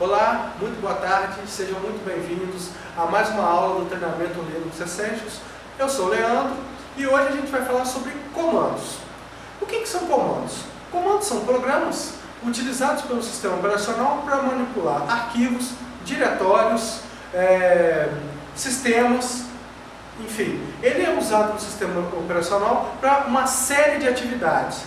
Olá, muito boa tarde, sejam muito bem-vindos a mais uma aula do treinamento Linux Essentials. Eu sou o Leandro e hoje a gente vai falar sobre comandos. O que são comandos? Comandos são programas utilizados pelo sistema operacional para manipular arquivos, diretórios, sistemas, enfim. Ele é usado no sistema operacional para uma série de atividades.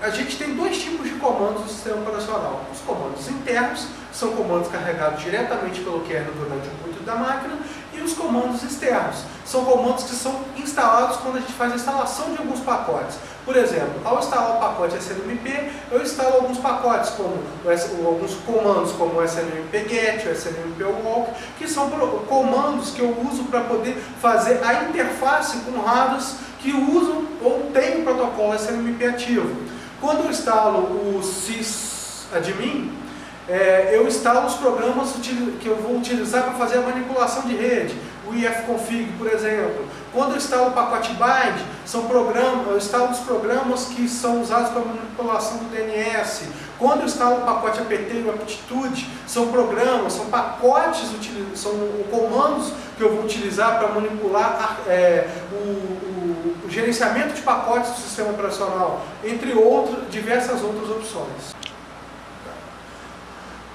A gente tem dois tipos de comandos no sistema operacional. Os comandos internos, são comandos carregados diretamente pelo kernel durante o input da máquina, e os comandos externos, são comandos que são instalados quando a gente faz a instalação de alguns pacotes. Por exemplo, ao instalar o pacote SNMP, eu instalo alguns pacotes, alguns comandos como o SNMP-GET, o SNMP-WALK, que são comandos que eu uso para poder fazer a interface com hardwares que usam ou têm o protocolo SNMP ativo. Quando eu instalo o sysadmin, eu instalo os programas que eu vou utilizar para fazer a manipulação de rede, o ifconfig, por exemplo. Quando eu instalo o pacote bind, eu instalo os programas que são usados para manipulação do DNS. Quando eu instalo o pacote apt e o aptitude, são programas, são pacotes, são comandos que eu vou utilizar para manipular o gerenciamento de pacotes do sistema operacional, entre diversas outras opções.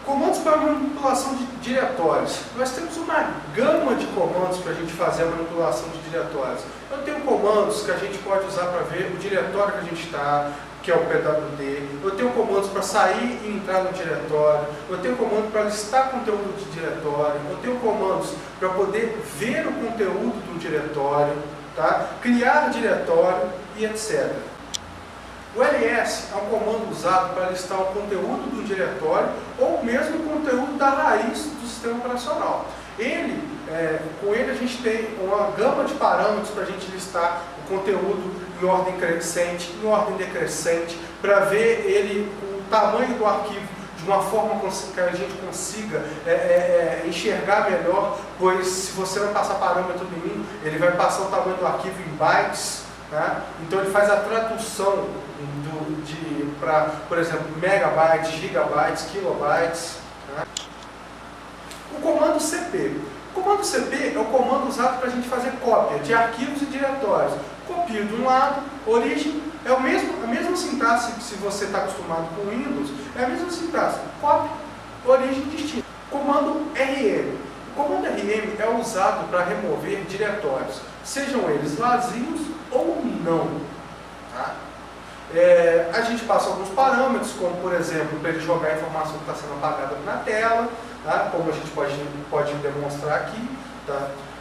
Comandos para manipulação de diretórios. Nós temos uma gama de comandos para a gente fazer a manipulação de diretórios. Eu tenho comandos que a gente pode usar para ver o diretório que a gente está, que é o pwd. Eu tenho comandos para sair e entrar no diretório. Eu tenho comando para listar conteúdo de diretório. Eu tenho comandos para poder ver o conteúdo do diretório, tá? Criar diretório e etc. O ls é um comando usado para listar o conteúdo do diretório ou mesmo o conteúdo da raiz do sistema operacional. Com ele a gente tem uma gama de parâmetros para a gente listar o conteúdo em ordem crescente, em ordem decrescente, para ver o tamanho do arquivo de uma forma que a gente consiga enxergar melhor, pois se você não passar parâmetro nenhum, ele vai passar o tamanho do arquivo em bytes. Então ele faz a tradução para, por exemplo, megabytes, gigabytes, kilobytes. O comando cp. O comando cp é o comando usado para a gente fazer cópia de arquivos e diretórios. Copio de um lado, origem, é a mesma sintaxe que se você está acostumado com Windows, é a mesma sintaxe, cópia, origem, destino. Comando rm. O comando rm é usado para remover diretórios, sejam eles vazios ou não. A gente passa alguns parâmetros, como por exemplo, para ele jogar a informação que está sendo apagada na tela, como a gente pode demonstrar aqui.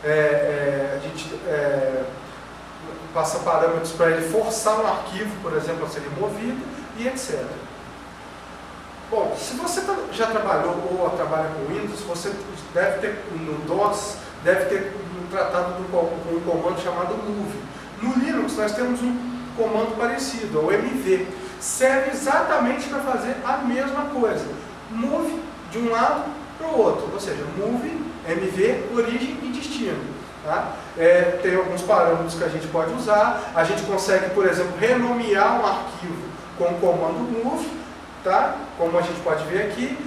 A gente passa parâmetros para ele forçar um arquivo, por exemplo, a ser removido e etc. Bom, se você já trabalhou ou trabalha com Windows, você deve ter, no DOS, deve ter tratado com um comando chamado move. No Linux nós temos um comando parecido, o mv. Serve exatamente para fazer a mesma coisa. Move de um lado para o outro, ou seja, move, mv, origem e destino. Tem alguns parâmetros que a gente pode usar. A gente consegue, por exemplo, renomear um arquivo com o comando move, como a gente pode ver aqui.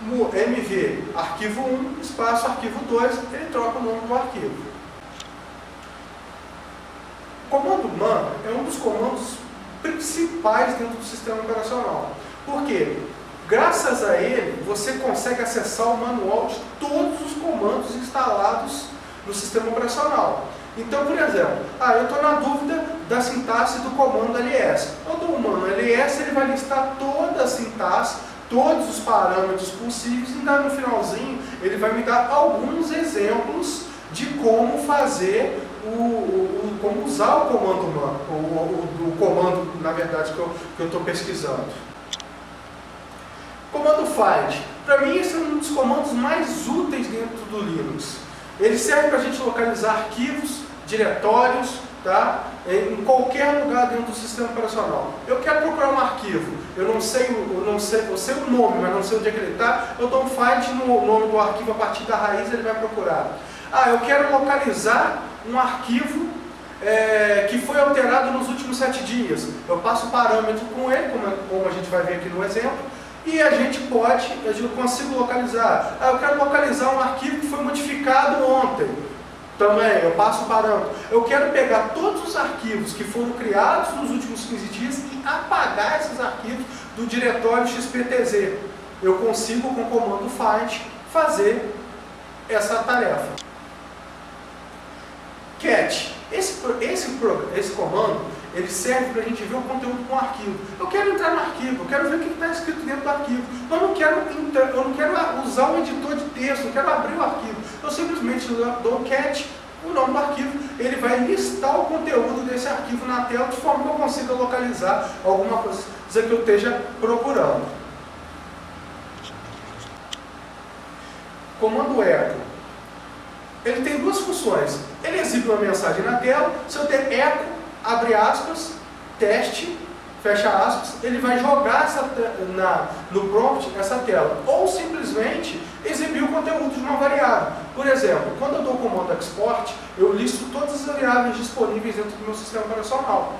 mv, arquivo 1, espaço, arquivo 2, ele troca o nome do arquivo. O comando man é um dos comandos principais dentro do sistema operacional. Por quê? Graças a ele, você consegue acessar o manual de todos os comandos instalados no sistema operacional. Então, por exemplo, eu estou na dúvida da sintaxe do comando ls. Eu dou um man ls, ele vai listar toda a sintaxe, todos os parâmetros possíveis, e no finalzinho ele vai me dar alguns exemplos de como fazer como usar o comando man, o comando, na verdade, que eu estou pesquisando. Comando find. Para mim, esse é um dos comandos mais úteis dentro do Linux. Ele serve para a gente localizar arquivos, diretórios, em qualquer lugar dentro do sistema operacional. Eu quero procurar um arquivo, eu sei o nome, mas não sei onde é que ele está, eu dou um find no nome do arquivo, a partir da raiz ele vai procurar. Eu quero localizar um arquivo que foi alterado nos últimos 7 dias. Eu passo o parâmetro com ele, como a gente vai ver aqui no exemplo, E eu consigo localizar. Eu quero localizar um arquivo que foi modificado ontem. Também, eu passo o parâmetro. Eu quero pegar todos os arquivos que foram criados nos últimos 15 dias e apagar esses arquivos do diretório XPTZ. Eu consigo, com o comando find, fazer essa tarefa. Cat. Esse comando, ele serve para a gente ver o conteúdo do arquivo. Eu quero entrar no arquivo, eu quero ver o que está escrito dentro do arquivo. Eu não quero usar um editor de texto, eu quero abrir o arquivo. Eu simplesmente dou cat, o nome do arquivo, ele vai listar o conteúdo desse arquivo na tela de forma que eu consiga localizar alguma coisa que eu esteja procurando. Comando echo. Ele tem duas funções. Ele exibe uma mensagem na tela. Se eu der echo, abre aspas, teste, fecha aspas, ele vai jogar no prompt essa tela. Ou simplesmente exibir o conteúdo de uma variável. Por exemplo, quando eu dou o comando export, eu listo todas as variáveis disponíveis dentro do meu sistema operacional.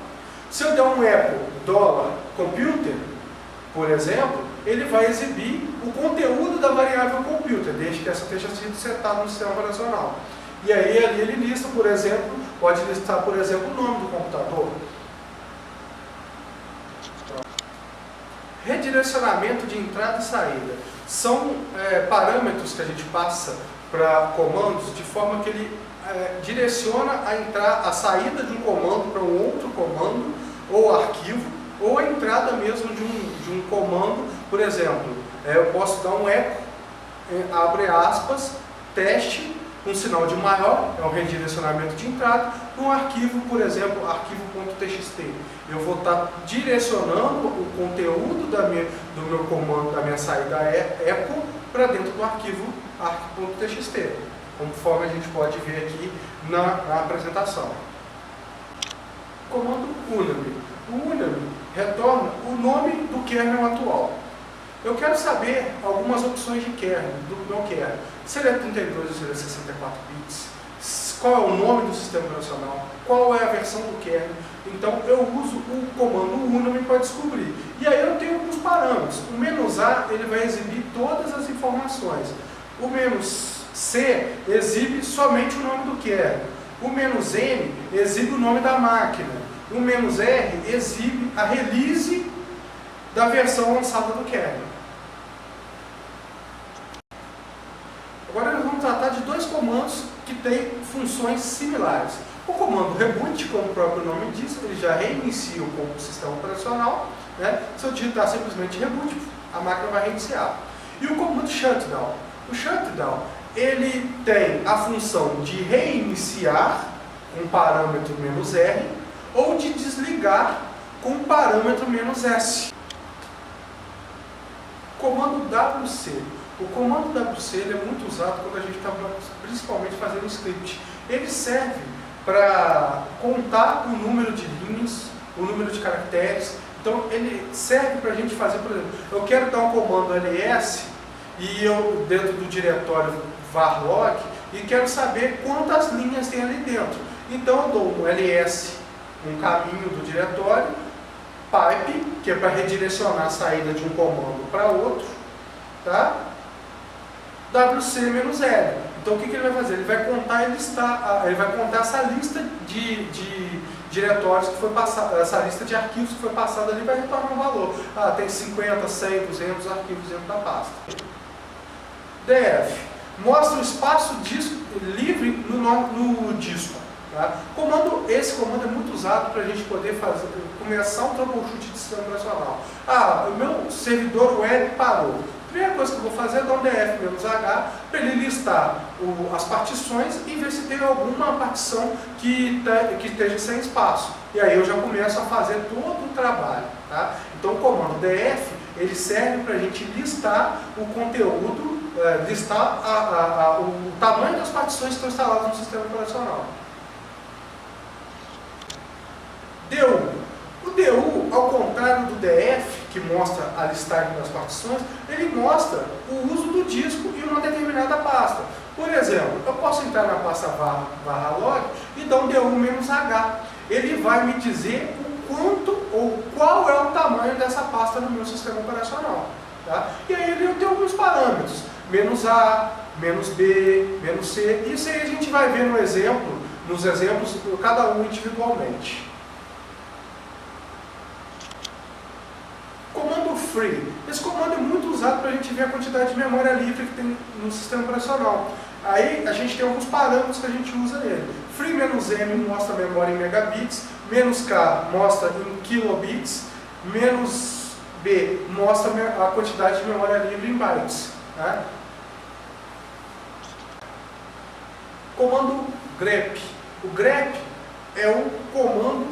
Se eu der um echo $computer, por exemplo, ele vai exibir o conteúdo da variável computer, desde que essa tenha sido setada no sistema operacional. E aí ali ele lista, por exemplo, pode listar, por exemplo, o nome do computador. Redirecionamento de entrada e saída. São parâmetros que a gente passa para comandos de forma que ele direciona a saída de um comando para um outro comando ou arquivo, ou a entrada mesmo de um comando. Por exemplo, eu posso dar um echo, abre aspas, teste, um sinal de maior, é um redirecionamento de entrada, para um arquivo, por exemplo, arquivo.txt. Eu vou estar direcionando o conteúdo do meu comando, da minha saída echo, para dentro do arquivo.txt, conforme a gente pode ver aqui na apresentação. Comando uname. O uname retorna o nome do kernel atual. Eu quero saber algumas opções de kernel, do meu kernel. Se ele é 32 ou se ele é 64 bits, qual é o nome do sistema operacional, qual é a versão do kernel. Então eu uso o comando uname para descobrir. E aí eu tenho alguns parâmetros. O "-a" ele vai exibir todas as informações. O "-c" exibe somente o nome do kernel. O "-n" exibe o nome da máquina. O "-r" exibe a release da versão lançada do kernel. Agora nós vamos tratar de dois comandos que têm funções similares. O comando reboot, como o próprio nome diz, ele já reinicia o sistema operacional, né? Se eu digitar simplesmente reboot, a máquina vai reiniciar. E o comando shutdown. O shutdown, ele tem a função de reiniciar com o parâmetro "-r" ou de desligar com o parâmetro "-s". Comando WC. O comando WC ele é muito usado quando a gente está principalmente fazendo script. Ele serve para contar o número de linhas, o número de caracteres. Então ele serve para a gente fazer, por exemplo, eu quero dar um comando ls e eu dentro do diretório varlog e quero saber quantas linhas tem ali dentro. Então eu dou um ls, um caminho do diretório, pipe, que é para redirecionar a saída de um comando para outro, tá? WC-L. Então o que ele vai fazer? Ele vai contar ele vai contar essa lista de diretórios que foi passada, essa lista de arquivos que foi passada ali, vai retornar um valor. Tem 50, 100, 200 arquivos dentro da pasta. DF. Mostra o espaço livre no disco. Tá? Esse comando é muito usado para a gente poder começar um troubleshoot de sistema operacional. O meu servidor web parou. A primeira coisa que eu vou fazer é dar um df-h para ele listar as partições e ver se tem alguma partição que esteja sem espaço. E aí eu já começo a fazer todo o trabalho. Tá? Então o comando df ele serve para a gente listar o conteúdo, listar o tamanho das partições que estão instaladas no sistema operacional. DU. O DU, ao contrário do DF, que mostra a listagem das partições, ele mostra o uso do disco em uma determinada pasta. Por exemplo, eu posso entrar na pasta /log e dar um DU-H. Ele vai me dizer o quanto ou qual é o tamanho dessa pasta no meu sistema operacional. Tá? E aí ele tem alguns parâmetros, menos A, menos B, menos C. Isso aí a gente vai ver no exemplo, nos exemplos, cada um individualmente. Comando free. Esse comando é muito usado para a gente ver a quantidade de memória livre que tem no sistema operacional. Aí a gente tem alguns parâmetros que a gente usa nele. Free-M mostra a memória em megabits, -K mostra em kilobits, -B mostra a quantidade de memória livre em bytes. Tá? Comando grep. O grep é o comando,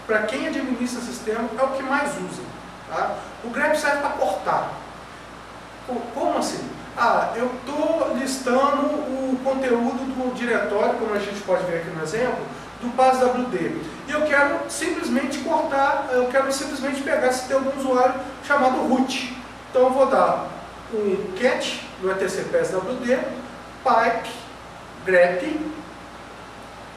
para quem administra o sistema, é o que mais usa. Tá? O grep serve para cortar. Como assim? Eu estou listando o conteúdo do diretório, como a gente pode ver aqui no exemplo, do PASWD. E eu quero simplesmente cortar, eu quero simplesmente pegar se tem algum usuário chamado root. Então eu vou dar um cat no etc PASWD, pipe, grep,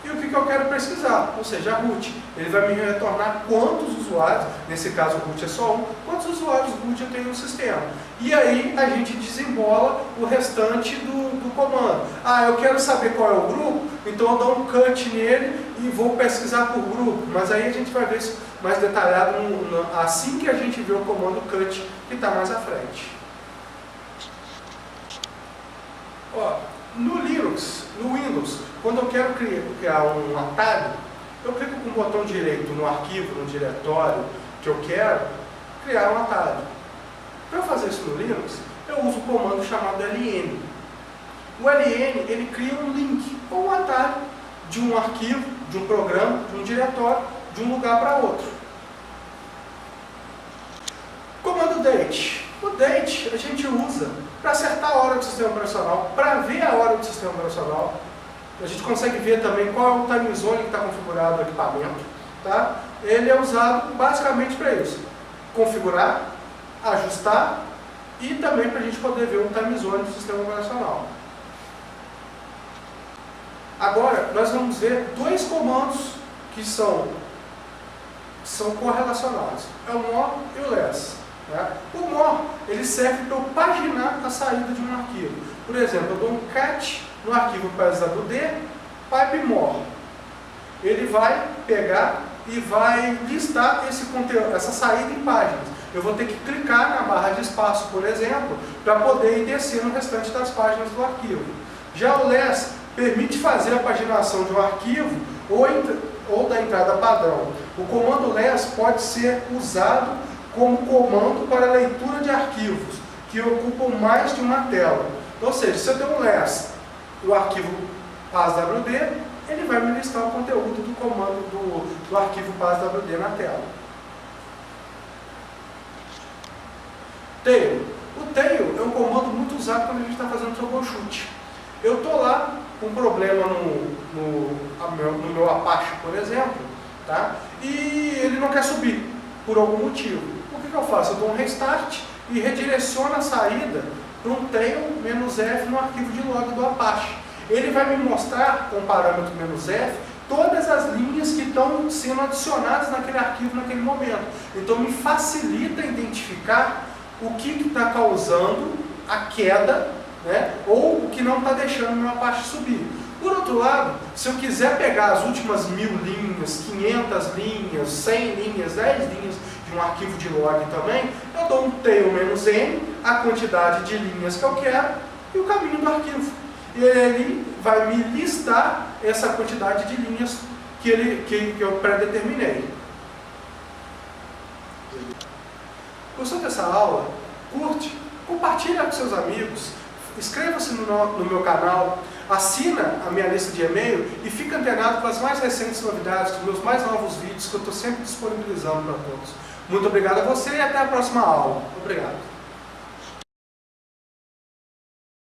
e o que eu quero pesquisar, ou seja, root. Ele vai me retornar quantos usuários, nesse caso o root é só um, quantos usuários root eu tenho no sistema. E aí a gente desembola o restante do comando. Eu quero saber qual é o grupo, então eu dou um cut nele e vou pesquisar por grupo. Mas aí a gente vai ver isso mais detalhado assim que a gente vê o comando cut, que está mais à frente. No Linux, no Windows, quando eu quero criar um atalho, eu clico com o botão direito no arquivo, no diretório que eu quero criar um atalho. Para eu fazer isso no Linux, eu uso o comando chamado ln. O ln, ele cria um link ou um atalho de um arquivo, de um programa, de um diretório, de um lugar para outro. Comando date. O date a gente usa para acertar a hora do sistema operacional, para ver a hora do sistema operacional. A gente consegue ver também qual é o time zone que está configurado no equipamento. Tá? Ele é usado basicamente para isso. Configurar, ajustar e também para a gente poder ver o time zone do sistema operacional. Agora, nós vamos ver dois comandos que são correlacionados. É o more e o less. Tá? O more, ele serve para eu paginar a saída de um arquivo. Por exemplo, eu dou um cat no arquivo PASWD, pipe more. Ele vai pegar e vai listar esse conteúdo, essa saída em páginas. Eu vou ter que clicar na barra de espaço, por exemplo, para poder ir descer no restante das páginas do arquivo. Já o less permite fazer a paginação de um arquivo ou da entrada padrão. O comando less pode ser usado como comando para leitura de arquivos que ocupam mais de uma tela. Ou seja, se eu der um less o arquivo PASWD, ele vai me listar o conteúdo do comando do arquivo PASWD na tela. Tail. O tail é um comando muito usado quando a gente está fazendo troubleshoot. Eu estou lá com um problema no meu Apache, por exemplo, tá? E ele não quer subir, por algum motivo. O que eu faço? Eu dou um restart e redireciono a saída para um tail-f no arquivo de log do Apache. Ele vai me mostrar, com o parâmetro "-f", todas as linhas que estão sendo adicionadas naquele arquivo naquele momento. Então me facilita identificar o que está causando a queda, né, ou o que não está deixando o meu Apache subir. Por outro lado, se eu quiser pegar as últimas 1000 linhas, 500 linhas, 100 linhas, 10 linhas de um arquivo de log também, eu dou um tail-n, a quantidade de linhas que eu quero e o caminho do arquivo. E ele vai me listar essa quantidade de linhas que eu predeterminei. Gostou dessa aula? Curte, compartilha com seus amigos, inscreva-se no meu canal, assina a minha lista de e-mail e fica antenado com as mais recentes novidades, com os meus mais novos vídeos que eu estou sempre disponibilizando para todos. Muito obrigado a você e até a próxima aula. Obrigado.